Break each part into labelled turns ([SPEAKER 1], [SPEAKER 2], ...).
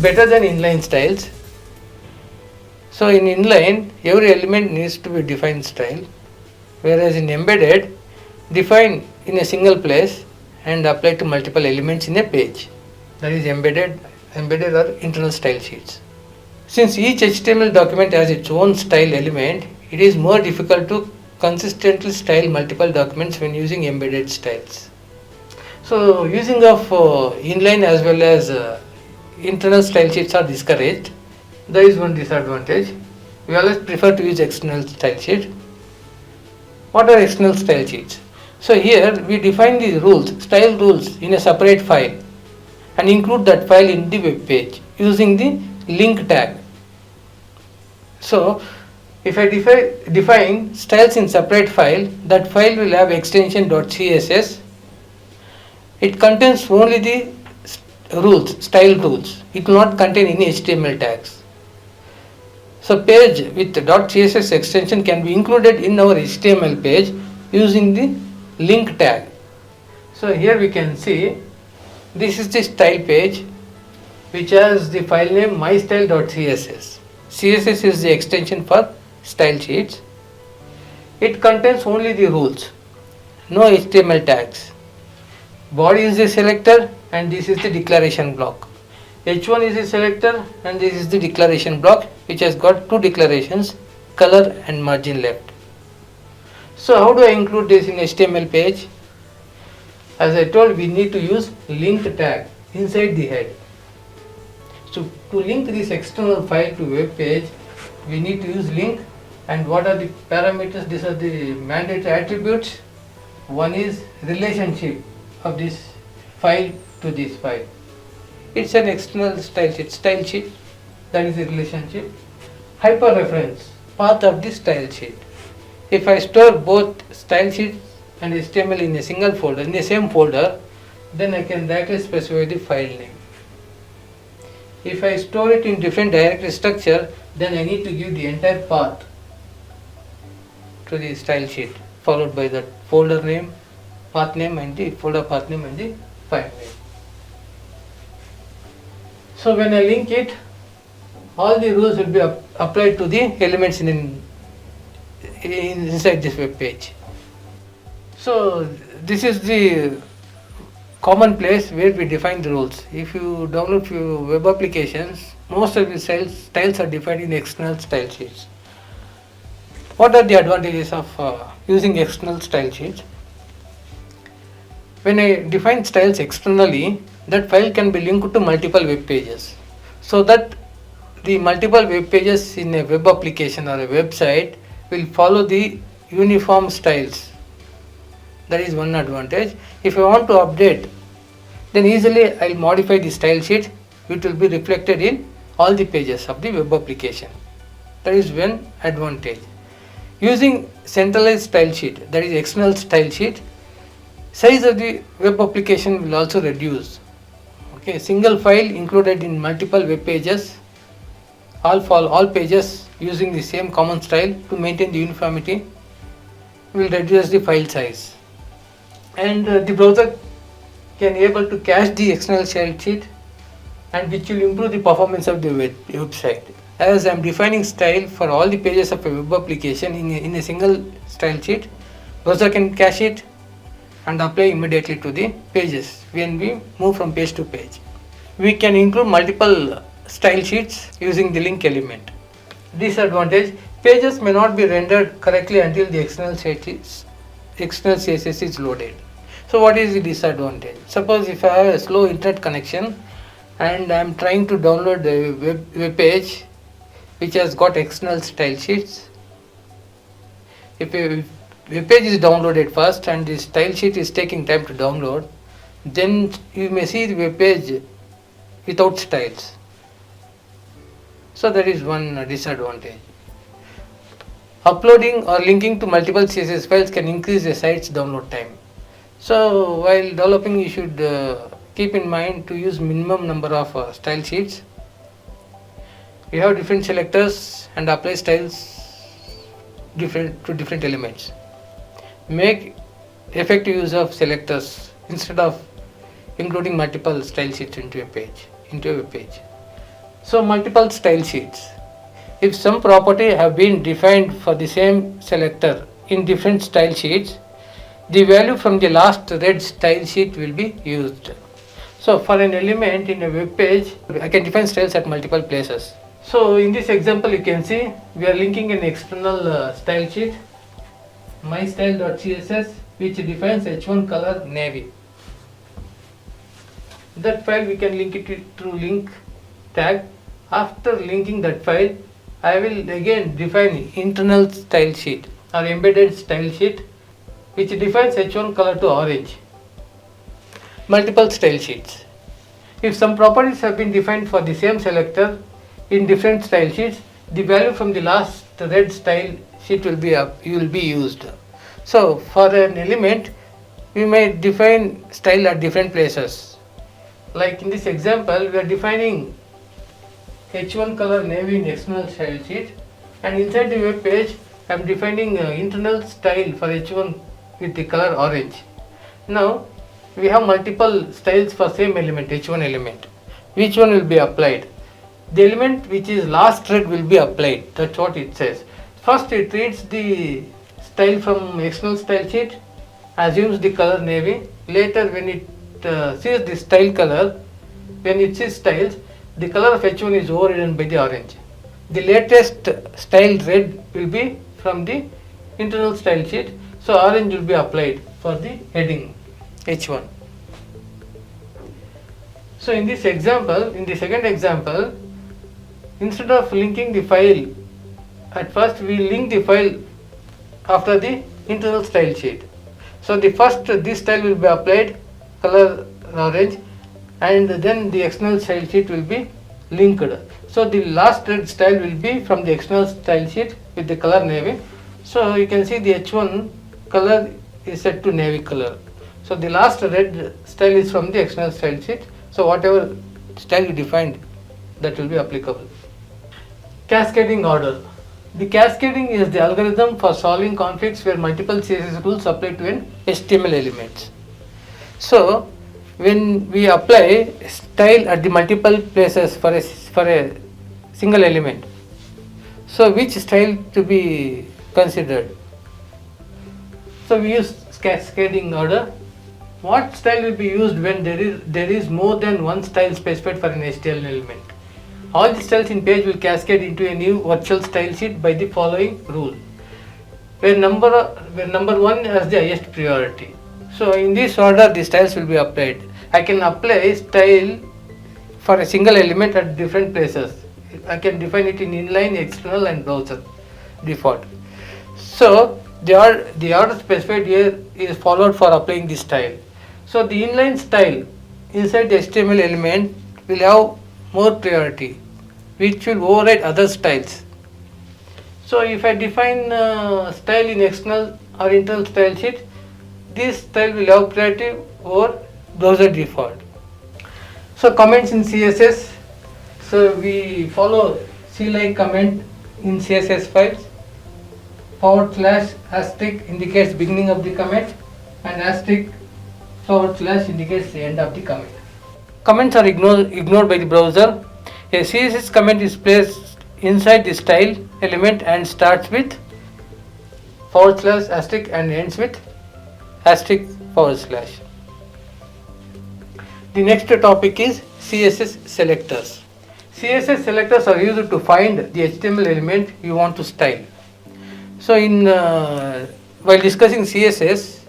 [SPEAKER 1] better than inline styles. So in inline, every element needs to be defined style, whereas in embedded, define in a single place and apply to multiple elements in a page. That is embedded or internal style sheets. Since each HTML document has its own style element, it is more difficult to consistently style multiple documents when using embedded styles. So using of inline as well as internal style sheets are discouraged. There is one disadvantage. We always prefer to use external style sheet. What are external style sheets? So here we define the rules, style rules in a separate file and include that file in the web page using the link tag. So if I define styles in separate file, that file will have extension .css. It contains only the rules, style rules. It will not contain any HTML tags. So page with .css extension can be included in our HTML page using the link tag. So here we can see this is the style page which has the file name mystyle.css. CSS is the extension for style sheets. It contains only the rules, no HTML tags. Body is the selector and this is the declaration block. H1 is the selector and this is the declaration block which has got two declarations, color and margin left. So how do I include this in HTML page? As I told, we need to use link tag inside the head. So to link this external file to web page, we need to use link. And what are the parameters? These are the mandatory attributes. One is relationship of this file to this file. It's an external style sheet, that is the relationship. Hyperreference, path of the style sheet. If I store both style sheet and HTML in a single folder, in the same folder, then I can directly specify the file name. If I store it in different directory structure, then I need to give the entire path to the style sheet, followed by the folder name, path name and the folder path name and the file name. So when I link it, all the rules will be applied to the elements inside this web page. So this is the common place where we define the rules. If you download few web applications, most of the styles are defined in external style sheets. What are the advantages of using external style sheets? When I define styles externally, that file can be linked to multiple web pages, so that the multiple web pages in a web application or a website will follow the uniform styles. That is one advantage. If I want to update, then easily I will modify the style sheet, which will be reflected in all the pages of the web application. That is one advantage. Using centralized style sheet, that is external style sheet, size of the web application will also reduce. Okay, single file included in multiple web pages, all pages using the same common style to maintain the uniformity will reduce the file size. And the browser can able to cache the external style sheet, and which will improve the performance of the website. As I am defining style for all the pages of a web application in a single style sheet, browser can cache it and apply immediately to the pages when we move from page to page. We can include multiple style sheets using the link element. Disadvantage: pages may not be rendered correctly until the external CSS is loaded. So what is the disadvantage? Suppose if I have a slow internet connection and I am trying to download the web page which has got external style sheets. If a web page is downloaded first and the style sheet is taking time to download, then you may see the web page without styles. So that is one disadvantage. Uploading or linking to multiple CSS files can increase the site's download time. So while developing, you should keep in mind to use minimum number of style sheets. We have different selectors and apply styles to different elements. Make effective use of selectors instead of including multiple style sheets into a web page. So multiple style sheets. If some property have been defined for the same selector in different style sheets, the value from the last read style sheet will be used. So for an element in a web page, I can define styles at multiple places. So in this example you can see we are linking an external style sheet mystyle.css which defines h1 color navy. That file we can link it through link tag. After linking that file, I will again define internal style sheet or embedded style sheet which defines h1 color to orange. Multiple style sheets. If some properties have been defined for the same selector in different style sheets, the value from the last read style sheet will be used. So for an element, we may define style at different places. Like in this example, we are defining h1 color navy in external style sheet, and inside the web page I am defining internal style for h1 with the color orange. Now we have multiple styles for same element, h1 element. Which one will be applied? The element which is last read will be applied. That's what it says. First it reads the style from external style sheet, assumes the color navy. Later when it sees the style color, when it sees styles, the color of h1 is overridden by the orange. The latest style red will be from the internal style sheet, so orange will be applied for the heading h1. So in this example, in the second example, instead of linking the file, at first we link the file after the internal style sheet. So the first this style will be applied, color orange, and then the external style sheet will be linked. So the last read style will be from the external style sheet with the color navy. So you can see the h1 color is set to navy color. So the last read style is from the external style sheet. So whatever style you defined, that will be applicable. Cascading order. The cascading is the algorithm for solving conflicts where multiple CSS rules apply to an HTML element. So when we apply style at the multiple places for a single element, so which style to be considered? So we use cascading order. What style will be used when there is more than one style specified for an HTML element? All the styles in page will cascade into a new virtual style sheet by the following rule, where number one has the highest priority. So in this order the styles will be applied. I can apply style for a single element at different places. I can define it in inline, external and browser default. So the order specified here is followed for applying this style. So the inline style inside the HTML element will have more priority, which will override other styles. So if I define style in external or internal style sheet, this style will have priority over browser default. So comments in CSS. So we follow CLI comment in CSS files. / indicates beginning of the comment, and * indicates the end of the comment. Comments are ignored by the browser. A CSS comment is placed inside the style element and starts with / and ends with *. The next topic is CSS selectors. CSS selectors are used to find the HTML element you want to style. So while discussing CSS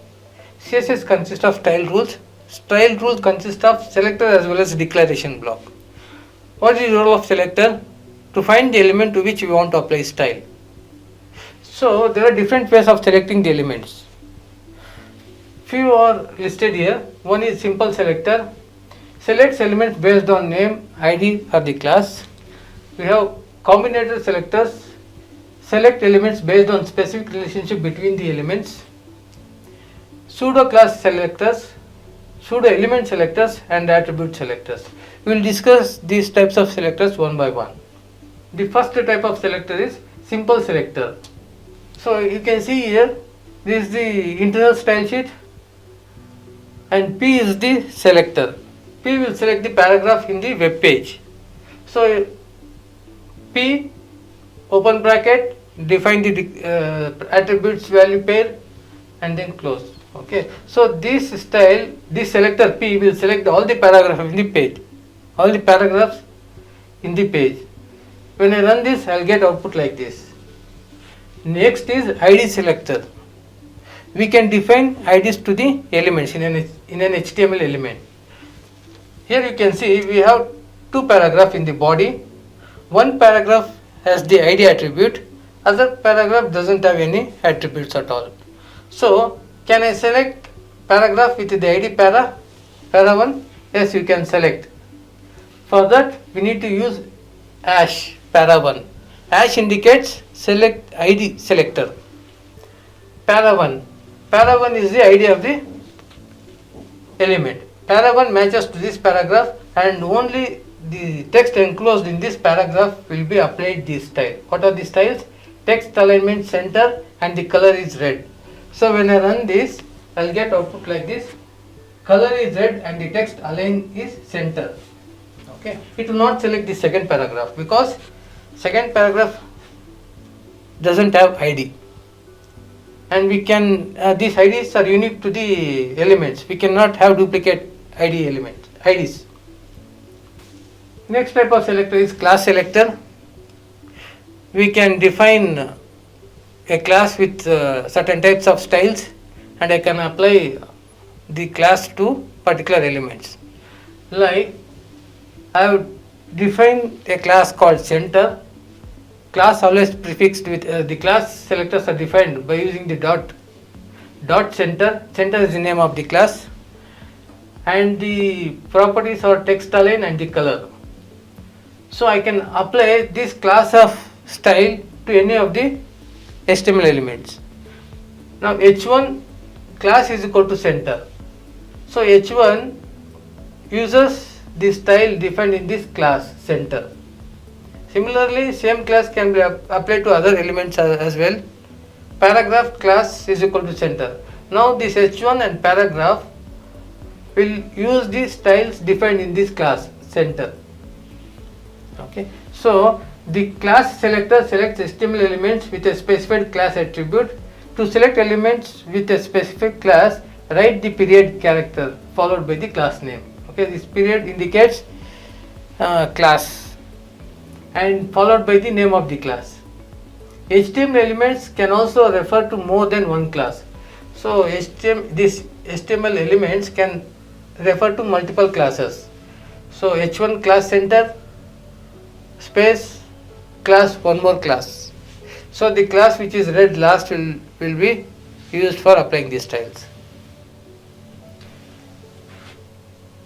[SPEAKER 1] consists of style rules. Style rules consist of selector as well as declaration block. What is the role of selector? To find the element to which we want to apply style. So there are different ways of selecting the elements. Few are listed here. One is simple selector. Selects elements based on name, ID or the class. We have combinator selectors. Select elements based on specific relationship between the elements. Pseudo class selectors, pseudo element selectors and attribute selectors. We will discuss these types of selectors one by one. The first type of selector is simple selector. So you can see here, this is the internal style sheet and P is the selector. P will select the paragraph in the web page. So P open bracket, define the attributes value pair and then close. Okay, so this style, this selector P will select all the paragraphs in the page, all the paragraphs in the page. When I run this, I'll get output like this. Next is ID selector. We can define IDs to the elements in an HTML element. Here you can see we have two paragraphs in the body. One paragraph has the ID attribute, other paragraph doesn't have any attributes at all. So can I select paragraph with the ID para 1? Yes, you can select. For that we need to use hash para 1. Hash indicates select ID selector. Para 1. Para 1 is the ID of the element. Para 1 matches to this paragraph and only the text enclosed in this paragraph will be applied this style. What are the styles? Text alignment center and the color is red. So when I run this, I'll get output like this. Color is red and the text align is center. Okay. It will not select the second paragraph because second paragraph doesn't have ID. And we can, these IDs are unique to the elements. We cannot have duplicate ID elements, IDs. Next type of selector is class selector. We can define a class with certain types of styles and I can apply the class to particular elements. Like I would define a class called center. Class always prefixed with the class selectors are defined by using the dot center. Center is the name of the class and the properties are text align and the color. So I can apply this class of style to any of the HTML elements. Now h1 class is equal to center. So h1 uses the style defined in this class center. Similarly, same class can be applied to other elements as well. Paragraph class is equal to center. Now this h1 and paragraph will use the styles defined in this class center. Okay. So the class selector selects HTML elements with a specified class attribute. To select elements with a specific class, write the period character followed by the class name. Okay, this period indicates class and followed by the name of the class. HTML elements can also refer to more than one class. So these HTML elements can refer to multiple classes. So h1 class center space class one more class. So the class which is read last will be used for applying these styles.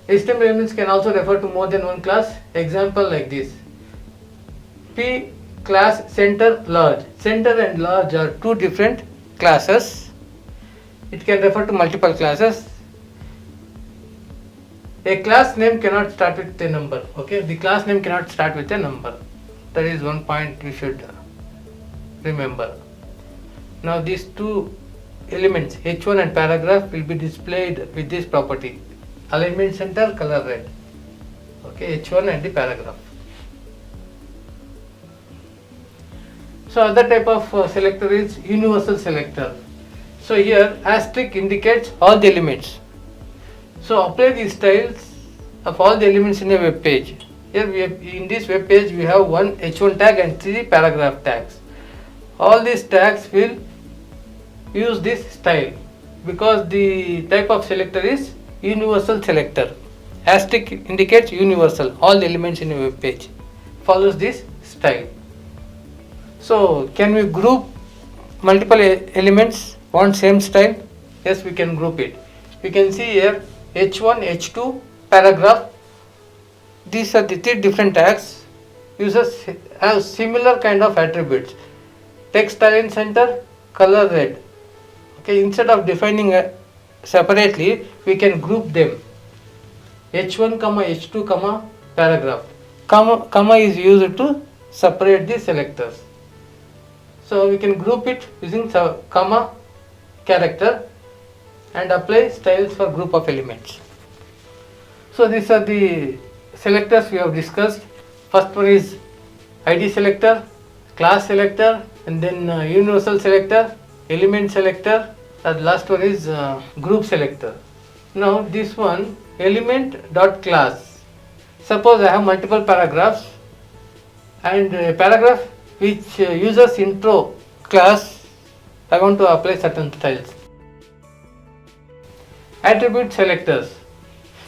[SPEAKER 1] HTML elements can also refer to more than one class. Example like this. P class center large. Center and large are two different classes. It can refer to multiple classes. A class name cannot start with a number. Okay, the class name cannot start with a number. That is one point we should remember. Now these two elements h1 and paragraph will be displayed with this property: alignment center, color red. Okay, h1 and the paragraph. So other type of selector is universal selector. So here asterisk indicates all the elements. So apply these styles of all the elements in a web page. Here we have, in this web page we have one h1 tag and 3 paragraph tags. All these tags will use this style because the type of selector is universal selector. Asterisk indicates universal, all the elements in a web page follows this style. So can we group multiple elements on same style? Yes, we can group it. We can see here h1, h2, paragraph. These are the 3 different tags. Users have similar kind of attributes: text align center, color red. Okay, instead of defining separately, we can group them. h1, h2, paragraph. Comma is used to separate the selectors. So we can group it using comma character and apply styles for group of elements. So these are the selectors we have discussed. First one is ID selector, class selector, and then universal selector, element selector. The last one is group selector. Now this one, element dot class. Suppose I have multiple paragraphs, and a paragraph which uses intro class, I want to apply certain styles. Attribute selectors.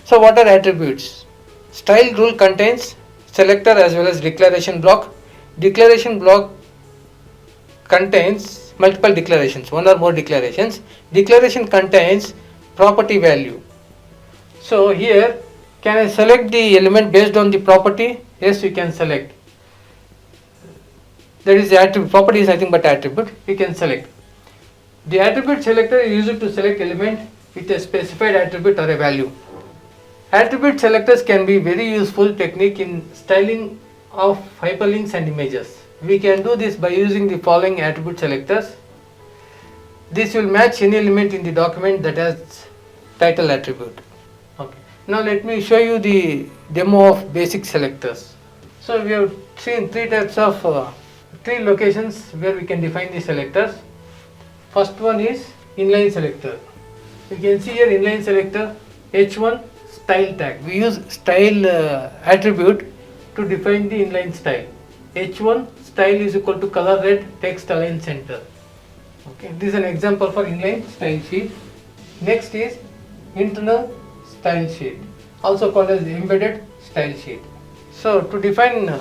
[SPEAKER 1] So what are attributes? Style rule contains selector as well as declaration block. Declaration block contains multiple declarations, one or more declarations. Declaration contains property value. So here, can I select the element based on the property? Yes, you can select. That is the attribute. Property is nothing but attribute. You can select. The attribute selector is used to select element with a specified attribute or a value. Attribute selectors can be very useful technique in styling of hyperlinks and images. We can do this by using the following attribute selectors. This will match any element in the document that has title attribute. Okay. Now let me show you the demo of basic selectors. So we have seen three types of three locations where we can define the selectors. First one is inline selector. You can see here inline selector H1 style tag. We use style attribute to define the inline style. H1 style is equal to color red, text align center. Okay, this is an example for inline style sheet. Next is internal style sheet, also called as embedded style sheet. So to define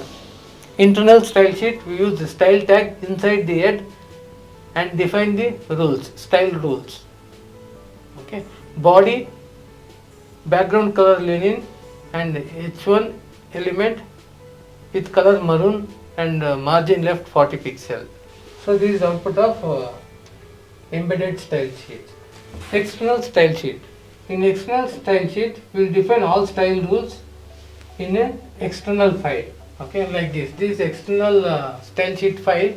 [SPEAKER 1] internal style sheet, we use the style tag inside the head and define the rules, style rules. Okay, body, background color linen, and H1 element with color maroon and margin left 40 pixel. So this is output of embedded style sheet. External style sheet. In external style sheet, we will define all style rules in an external file. Okay, like this. This external style sheet file.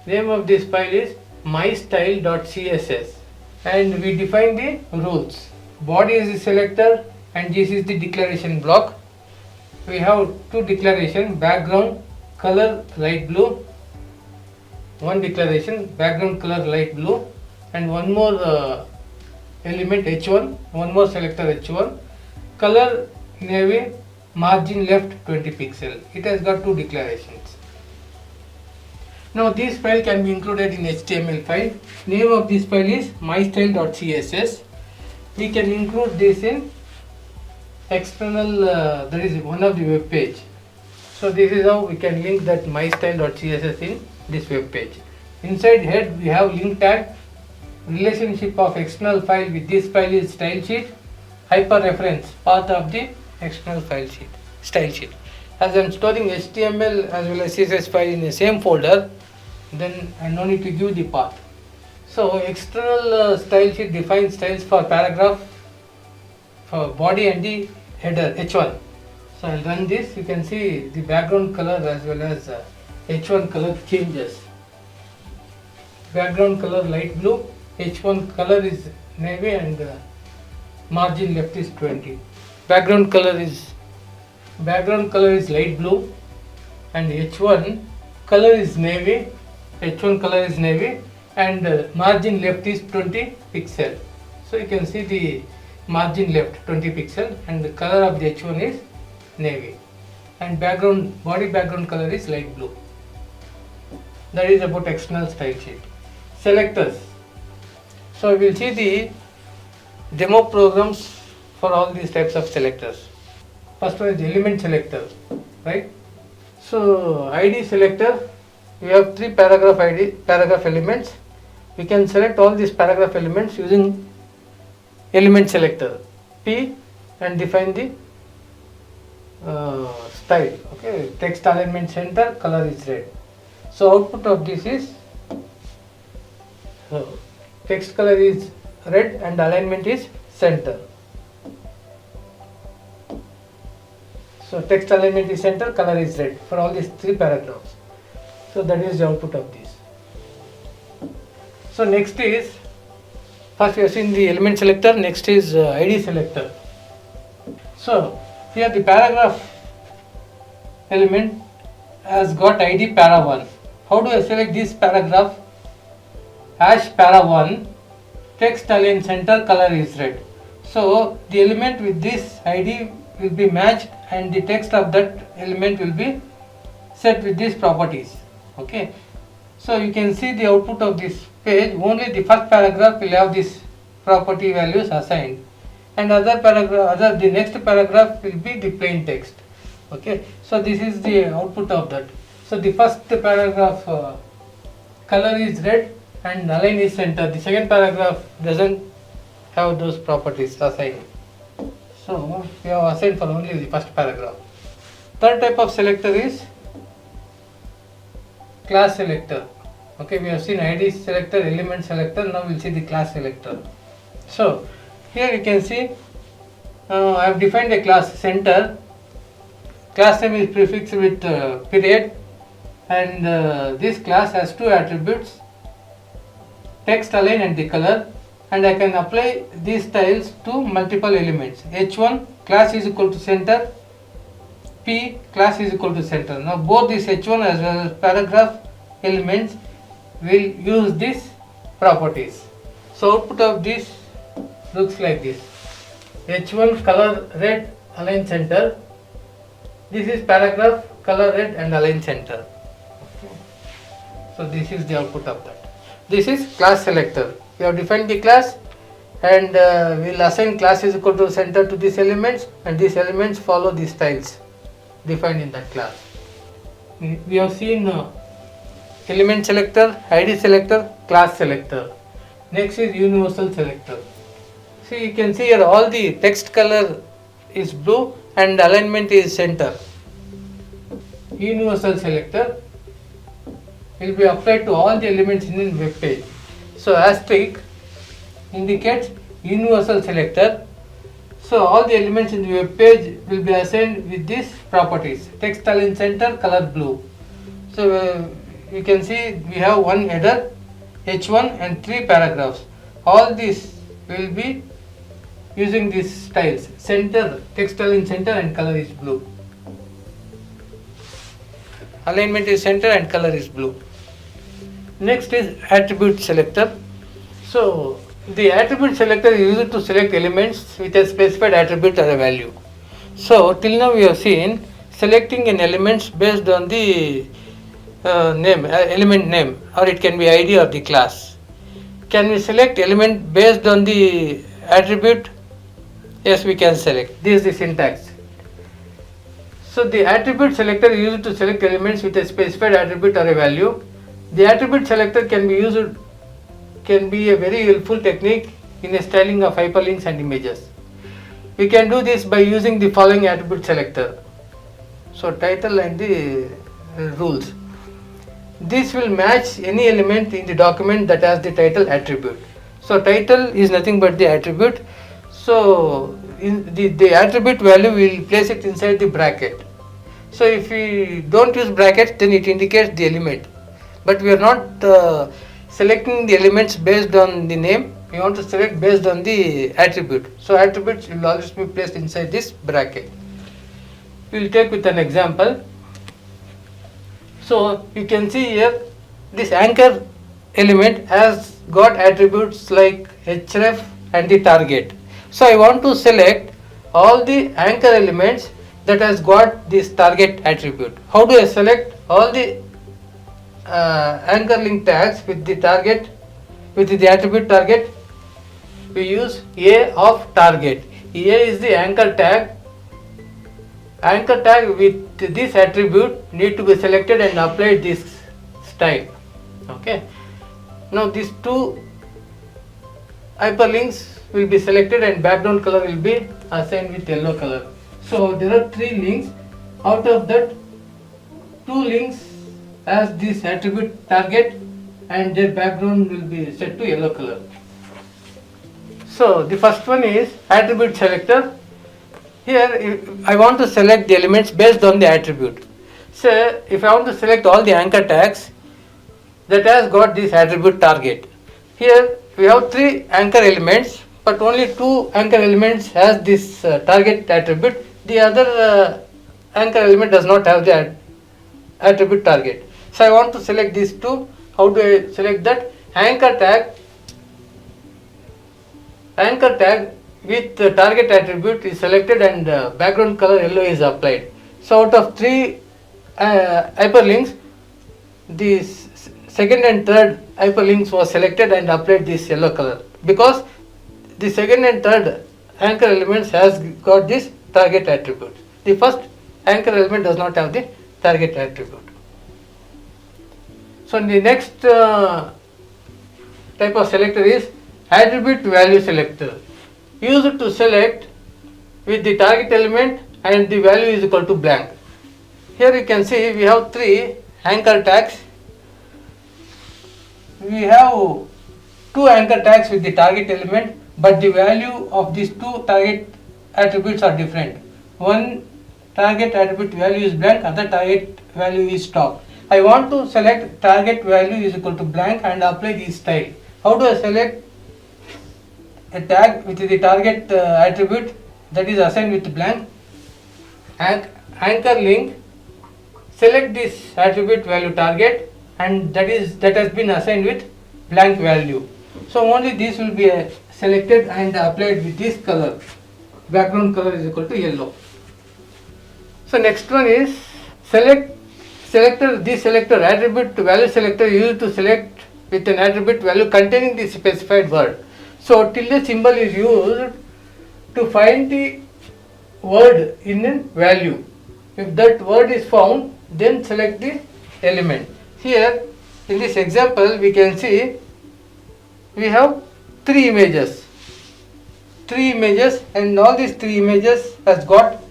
[SPEAKER 1] Name of this file is mystyle.css, and we define the rules. Body is the selector, and this is the declaration block. We have two declaration: background color light blue. One declaration, background color light blue, and one more element H1, one more selector H1, color navy, margin left 20 pixel. It has got two declarations. Now this file can be included in HTML file. Name of this file is mystyle.css. We can include this in external, that is one of the web page. So this is how we can link that mystyle.css in this web page. Inside head we have link tag. Relationship of external file with this file is style sheet. Hyper reference path of the external file sheet, style sheet. As I am storing HTML as well as CSS file in the same folder, then I no need to give the path. So external style sheet defines styles for paragraph, for body and the header H1. So I will run this. You can see the background color as well as H1 color changes. Background color light blue, H1 color is navy, and margin left is 20. Background color is light blue, and H1 color is navy. H1 color is navy, and margin left is 20 pixel. So you can see the margin left 20 pixel, and the color of the H1 is navy, and body background color is light blue. That is about external style sheet. Selectors. So we will see the demo programs for all these types of selectors. First one is the element selector, right? So ID selector, we have three paragraph elements. We can select all these paragraph elements using element selector P and define the style. Okay, text alignment center, color is red. So output of this is text color is red and alignment is center. So text alignment is center, color is red for all these three paragraphs. So that is the output of this. So next is, first we have seen the element selector, next is ID selector. So here the paragraph element has got ID para 1. How do I select this paragraph? Hash para 1, text align center, color is red. So the element with this ID will be matched and the text of that element will be set with these properties. Okay. So you can see the output of this page. Only the first paragraph will have these property values assigned, and the next paragraph will be the plain text. Okay. So this is the output of that. So the first paragraph color is red and align is center. The second paragraph doesn't have those properties assigned. So we have assigned for only the first paragraph. Third type of selector is class selector. Okay, we have seen ID selector, element selector. Now we'll see the class selector. So here you can see I have defined a class center. Class name is prefixed with period, and this class has two attributes, text align and the color, and I can apply these styles to multiple elements. H1 class is equal to center, P class is equal to center. Now both this H1 as well as paragraph elements will use these properties. So output of this looks like this. H1 color red align center. This is paragraph color red and align center. So this is the output of that. This is class selector. We have defined the class and we will assign class is equal to center to these elements, and these elements follow these styles defined in that class. We have seen element selector, ID selector, class selector. Next is universal selector. See, you can see here all the text color is blue and alignment is center. Universal selector will be applied to all the elements in the web page. So asterisk indicates universal selector. So all the elements in the web page will be assigned with these properties: text align center, color blue. So you can see we have one header H1 and 3 paragraphs. All these will be using these styles: center, text align center, and color is blue. Alignment is center and color is blue. Next is attribute selector. So the attribute selector is used to select elements with a specified attribute or a value. So till now we have seen selecting an elements based on the element name, or it can be ID or the class. Can we select element based on the attribute? Yes, we can select. This is the syntax. So the attribute selector is used to select elements with a specified attribute or a value. The attribute selector can be a very helpful technique in the styling of hyperlinks and images. We can do this by using the following attribute selector. So title and the rules. This will match any element in the document that has the title attribute. So title is nothing but the attribute. So the attribute value we will place it inside the bracket. So if we don't use brackets, then it indicates the element. But we are not selecting the elements based on the name. We want to select based on the attribute. So attributes will always be placed inside this bracket. We will take with an example. So you can see here this anchor element has got attributes like href and the target. So I want to select all the anchor elements that has got this target attribute. How do I select all the anchor link tags with the target, with the attribute target? We use A of target. A is the anchor tag. Anchor tag with this attribute need to be selected and applied this style. Okay. Now these two hyperlinks will be selected and background color will be assigned with yellow color. So there are 3 links. Out of that, 2 links has this attribute target and their background will be set to yellow color. So the first one is attribute selector. Here I want to select the elements based on the attribute. So if I want to select all the anchor tags that has got this attribute target. Here we have 3 anchor elements, but only 2 anchor elements has this target attribute. The other anchor element does not have the attribute target. So I want to select these two. How do I select that? Anchor tag with the target attribute is selected and background color yellow is applied. So out of three hyperlinks, the second and third hyperlinks was selected and applied this yellow color, because the second and third anchor elements has got this target attribute. The first anchor element does not have the target attribute. So the next type of selector is attribute value selector, used to select with the target element and the value is equal to blank. Here you can see we have three anchor tags. We have two anchor tags with the target element, but the value of these two target attributes are different. One target attribute value is blank, other target value is stock. I want to select target value is equal to blank and apply this style. How do I select a tag with the target attribute that is assigned with blank? Anchor link, select this attribute value target and that has been assigned with blank value. So only this will be selected and applied with this color. Background color is equal to yellow. So next one is selector. This selector, attribute value selector, used to select with an attribute value containing the specified word. So tilde symbol is used to find the word in a value. If that word is found, then select the element. Here in this example we can see we have three images and all these three images has got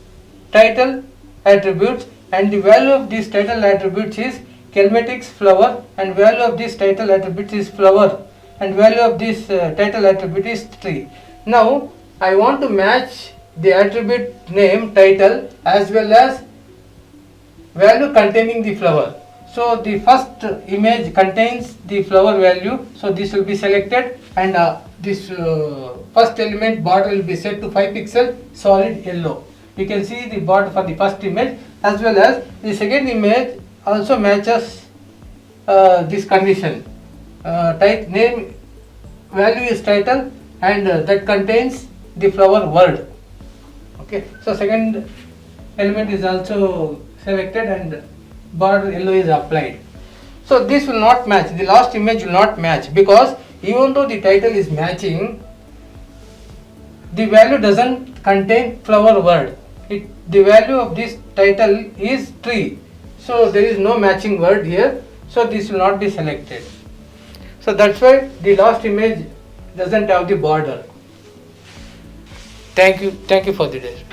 [SPEAKER 1] title attributes, and the value of this title attributes is cosmetics flower, and value of this title attribute is flower, and value of this title attribute is tree. Now I want to match the attribute name title as well as value containing the flower. So the first image contains the flower value, so this will be selected, and this first element border will be set to 5 pixel solid yellow. You can see the border for the first image, as well as the second image also matches this condition. Name value is title and that contains the flower word. Okay, so second element is also selected and border yellow is applied. So this will not match, the last image will not match, because even though the title is matching, the value doesn't contain flower word. The value of this title is tree, so there is no matching word here, so this will not be selected. So that's why the last image doesn't have the border. Thank you for the day.